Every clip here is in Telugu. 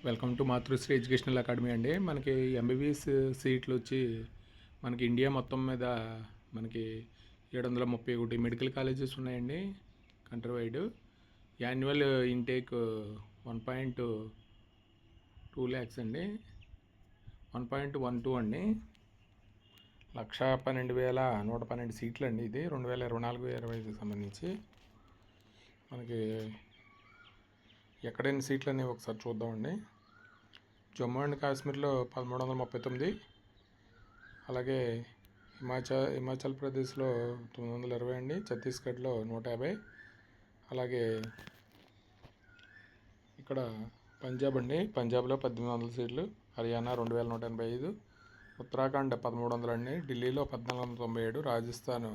Welcome to Matrusri educational academy అండి. మనకి ఎంబీబీఎస్ సీట్లు వచ్చి మనకి ఇండియా మొత్తం మీద మనకి 731 మెడికల్ కాలేజెస్ ఉన్నాయండి country wide. Annual intake 1.2 lakhs అండి, 1.12 అండి, 112,112 సీట్లు అండి. ఇది 2024-25 సంబంధించి మనకి ఎక్కడైనా సీట్లు అనేవి ఒకసారి చూద్దామండి. జమ్మూ అండ్ కాశ్మీర్లో 1339, అలాగే హిమాచల్ ప్రదేశ్లో 920 అండి, ఛత్తీస్గఢ్లో 150, అలాగే ఇక్కడ పంజాబ్ అండి, పంజాబ్లో 1800 సీట్లు, హర్యానా 2185, ఉత్తరాఖండ్ 1300 అండి, ఢిల్లీలో 1497, రాజస్థాన్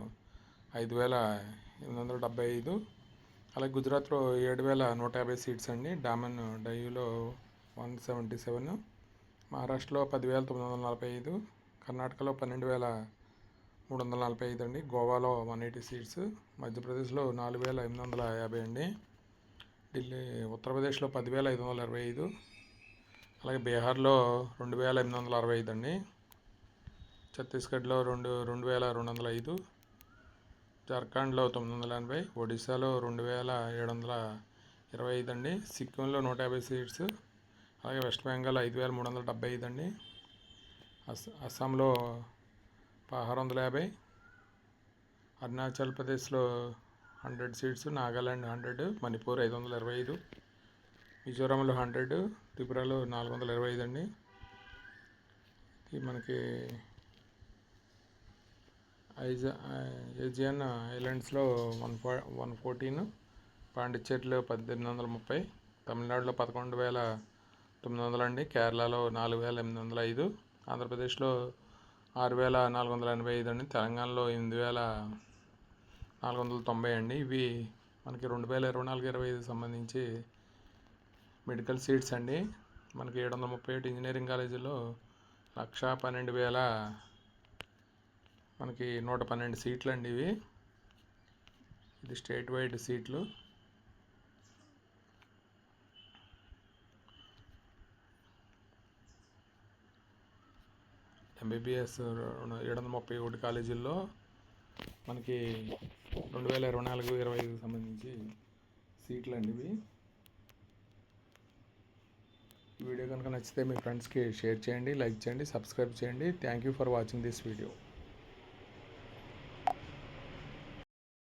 5875, అలాగే గుజరాత్లో 7150 సీట్స్ అండి, డామన్ డయ్యూలో 177, మహారాష్ట్రలో 10,945, కర్ణాటకలో 12,345 అండి, గోవాలో 180 సీట్స్, మధ్యప్రదేశ్లో 4,850 అండి, ఉత్తరప్రదేశ్లో 10,525, అలాగే బీహార్లో 2,865 అండి, ఛత్తీస్గఢ్లో 2,205, జార్ఖండ్లో 980, ఒడిశాలో 2,725 అండి, సిక్కింలో 150 సీట్స్, అలాగే వెస్ట్ బెంగాల్ 5,375 అండి, అస్సాంలో 1650, అరుణాచల్ ప్రదేశ్లో 100 సీట్స్, నాగాలాండ్ 100, మణిపూర్ 525, మిజోరాంలో 100, త్రిపురలో 425 అండి. ఇది మనకి ఏజియన్ ఐలాండ్స్లో 114, పాండిచ్చేరిలో 1830, తమిళనాడులో 11,900 అండి, కేరళలో 4,805, ఆంధ్రప్రదేశ్లో 6,485 అండి, తెలంగాణలో 8,490 అండి. ఇవి మనకి 2024-25 సంబంధించి మెడికల్ సీట్స్ అండి. మనకి 731 ఇంజనీరింగ్ కాలేజీలో 1,12,000 మనకి 112 సీట్లు అండి. ఇది స్టేట్ వైడ్ సీట్లు. ఎంబీబీఎస్ 731 కాలేజీల్లో మనకి 2024-25 సంబంధించి సీట్లు అండి ఇవి. ఈ వీడియో కనుక నచ్చితే మీ ఫ్రెండ్స్కి షేర్ చేయండి, లైక్ చేయండి, సబ్స్క్రైబ్ చేయండి. Thank you for watching this video.